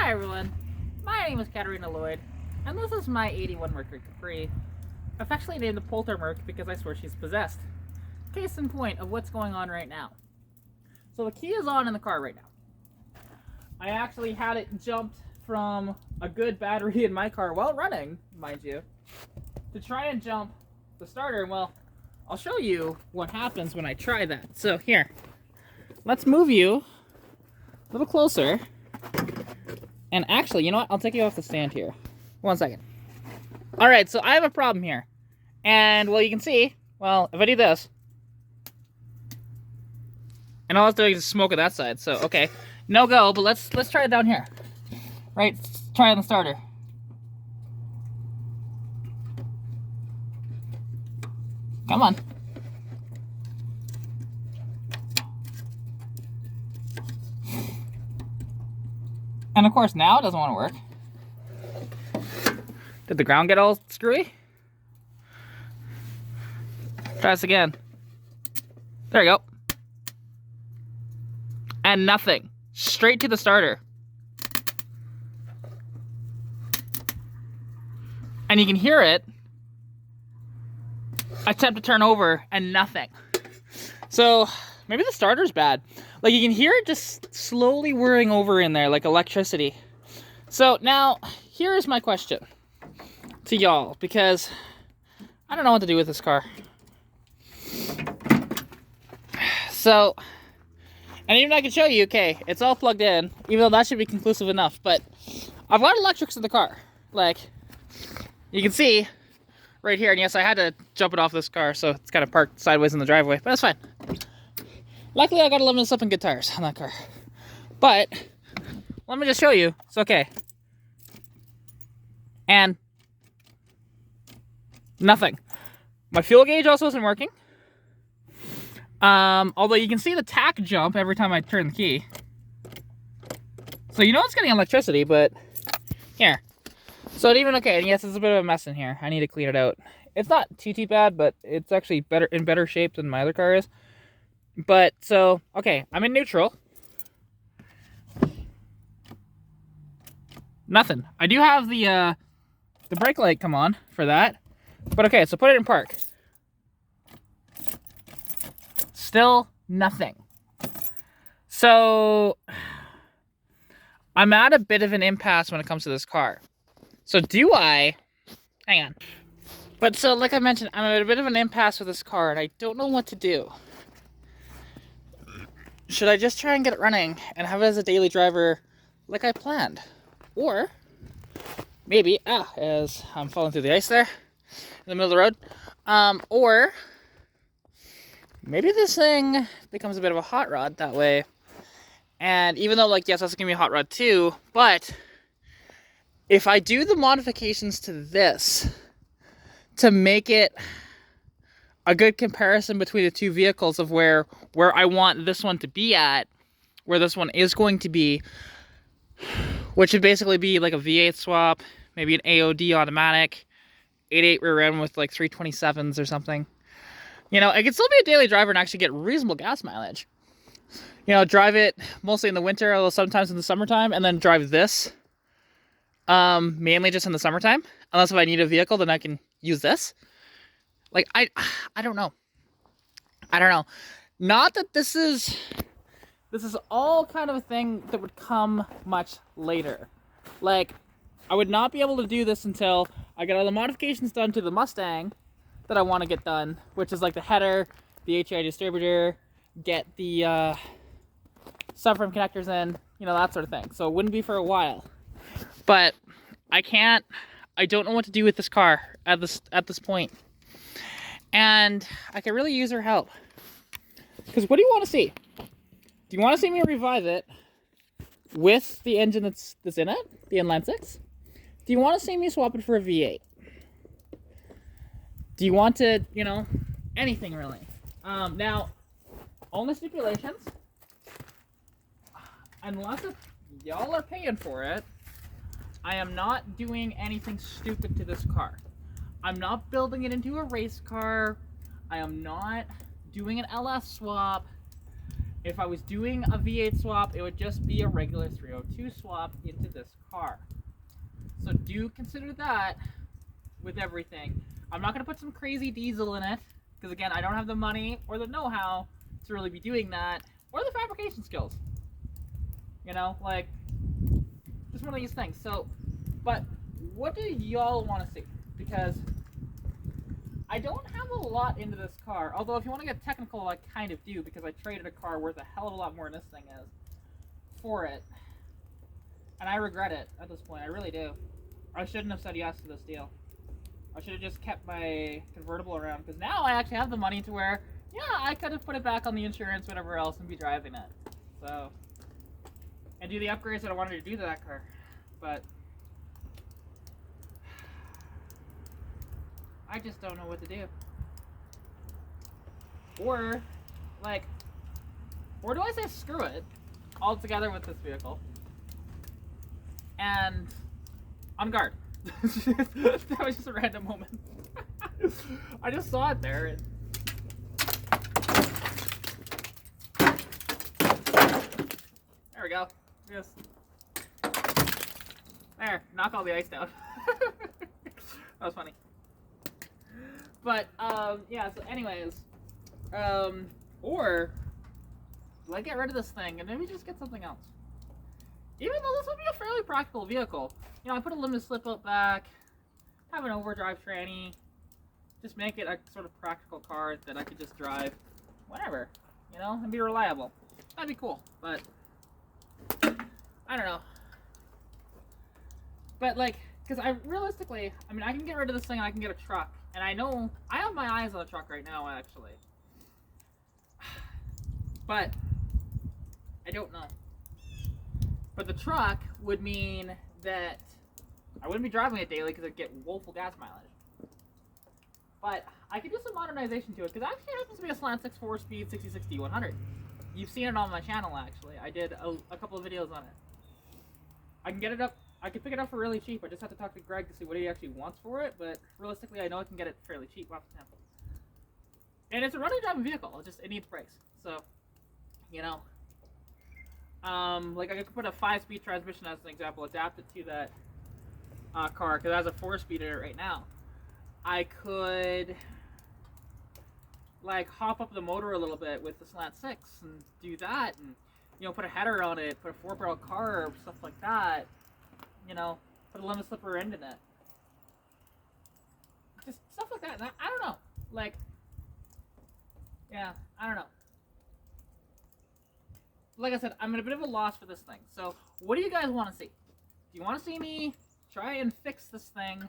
Hi everyone, my name is Katarina Lloyd, and this is my 81 Mercury Capri, affectionately named the Polter Merc because I swear she's possessed. Case in point of what's going on right now. So the key is on in the car right now. I actually had it jumped from a good battery in my car while running, mind you, to try and jump the starter. Well, I'll show you what happens when I try that. So here, let's move you a little closer. And actually, you know what? I'll take you off the stand here. 1 second. All right, so I have a problem here. And, well, you can see, well, if I do this, and all it's doing is smoke at that side. So, okay, no go, but let's try it down here. Right, try it on the starter. Come on. And of course now it doesn't want to work. Did the ground get all screwy? Try this again. There you go. And nothing. Straight to the starter. And you can hear it attempt to turn over and nothing. So maybe the starter's bad. Like you can hear it just slowly whirring over in there like electricity. So now here's my question to y'all, because I don't know what to do with this car. So, and even I can show you, okay, it's all plugged in, even though that should be conclusive enough, but I've got electrics in the car. Like, you can see right here, and yes, I had to jump it off this car, so it's kind of parked sideways in the driveway, but that's fine. Luckily, I got a limited slip and good tires on that car. But, let me just show you, it's okay. And nothing. My fuel gauge also isn't working. Although you can see the tach jump every time I turn the key. So you know it's getting electricity, but here. So it even, okay, and yes, it's a bit of a mess in here. I need to clean it out. It's not too bad, but it's actually in better shape than my other car is. But, so, okay, I'm in neutral. Nothing. I do have the brake light come on for that. But okay, so put it in park. Still nothing. So, I'm at a bit of an impasse when it comes to this car. So hang on. But so, like I mentioned, I'm at a bit of an impasse with this car, and I don't know what to do. Should I just try and get it running and have it as a daily driver like I planned? Or maybe, as I'm falling through the ice there in the middle of the road, or maybe this thing becomes a bit of a hot rod that way. And even though, like, yes, that's gonna be a hot rod too, but if I do the modifications to this to make it a good comparison between the two vehicles of where I want this one to be at, where this one is going to be, which would basically be like a V8 swap, maybe an AOD automatic, 8.8 rear end with like 327s or something. You know, it can still be a daily driver and actually get reasonable gas mileage. You know, drive it mostly in the winter, although sometimes in the summertime, and then drive this mainly just in the summertime. Unless if I need a vehicle, then I can use this. Like, I don't know. I don't know. Not that this is all kind of a thing that would come much later. Like, I would not be able to do this until I get all the modifications done to the Mustang that I want to get done, which is like the header, the HI distributor, get the subframe connectors in, you know, that sort of thing. So it wouldn't be for a while. But I don't know what to do with this car at this point. And I could really use her help. Because what do you want to see? Do you want to see me revive it with the engine that's in it, the inline 6? Do you want to see me swap it for a V8? Do you want to, you know, anything really? Now, only stipulations, unless y'all are paying for it, I am not doing anything stupid to this car. I'm not building it into a race car. I am not doing an LS swap. If I was doing a V8 swap, it would just be a regular 302 swap into this car. So do consider that with everything. I'm not going to put some crazy diesel in it, because again, I don't have the money or the know-how to really be doing that, or the fabrication skills. You know, like, just one of these things. So, but what do y'all want to see? Because I don't have a lot into this car, although if you want to get technical, I kind of do, because I traded a car worth a hell of a lot more than this thing is for it. And I regret it at this point, I really do. I shouldn't have said yes to this deal. I should have just kept my convertible around, because now I actually have the money to where, yeah, I could have put it back on the insurance, whatever else, and be driving it. So, and do the upgrades that I wanted to do to that car. But I just don't know what to do. Or, like, or do I say screw it altogether with this vehicle and on guard? That was just a random moment. I just saw it there. And there we go. Just there, knock all the ice down. That was funny. But yeah. So, anyways, or like get rid of this thing and maybe just get something else. Even though this would be a fairly practical vehicle, you know, I put a limited slip up back, have an overdrive tranny, just make it a sort of practical car that I could just drive whenever, you know, and be reliable. That'd be cool, but I don't know. But like, because I realistically, I mean, I can get rid of this thing and I can get a truck. And I know, I have my eyes on a truck right now, actually. But I don't know. But the truck would mean that I wouldn't be driving it daily because I'd get woeful gas mileage. But I could do some modernization to it, because it actually happens to be a slant 6 4-speed 60/60 You've seen it on my channel, actually. I did a couple of videos on it. I can get it up. I can pick it up for really cheap. I just have to talk to Greg to see what he actually wants for it, but realistically, I know I can get it fairly cheap off the temple. And it's a running driving vehicle. It needs brakes. So, you know, like I could put a 5-speed transmission as an example, adapt it to that car, because it has a 4-speed in it right now. I could like hop up the motor a little bit with the slant 6 and do that, and you know, put a header on it, put a 4-barrel carb, stuff like that. You know, put a lemon slipper end in it. Just stuff like that. And I don't know. Like, yeah, I don't know. Like I said, I'm at a bit of a loss for this thing. So, what do you guys want to see? Do you want to see me try and fix this thing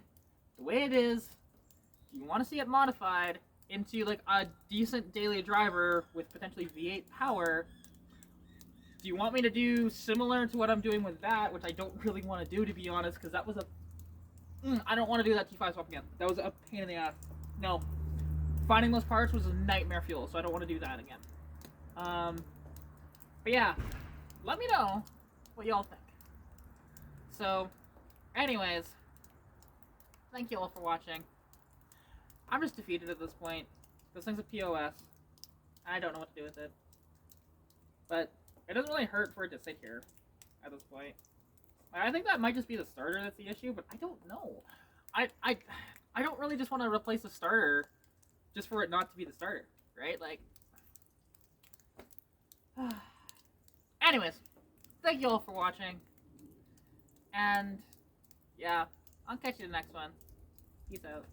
the way it is? Do you want to see it modified into like a decent daily driver with potentially V8 power? Do you want me to do similar to what I'm doing with that, which I don't really want to do, to be honest, because that was a... I don't want to do that T5 swap again. That was a pain in the ass. No. Finding those parts was a nightmare fuel, so I don't want to do that again. But yeah, let me know what y'all think. So, anyways, thank you all for watching. I'm just defeated at this point. This thing's a POS. I don't know what to do with it. But it doesn't really hurt for it to sit here at this point. I think that might just be the starter that's the issue, but I don't know. I don't really just want to replace the starter just for it not to be the starter, right? Like, anyways, thank you all for watching, and yeah, I'll catch you in the next one. Peace out.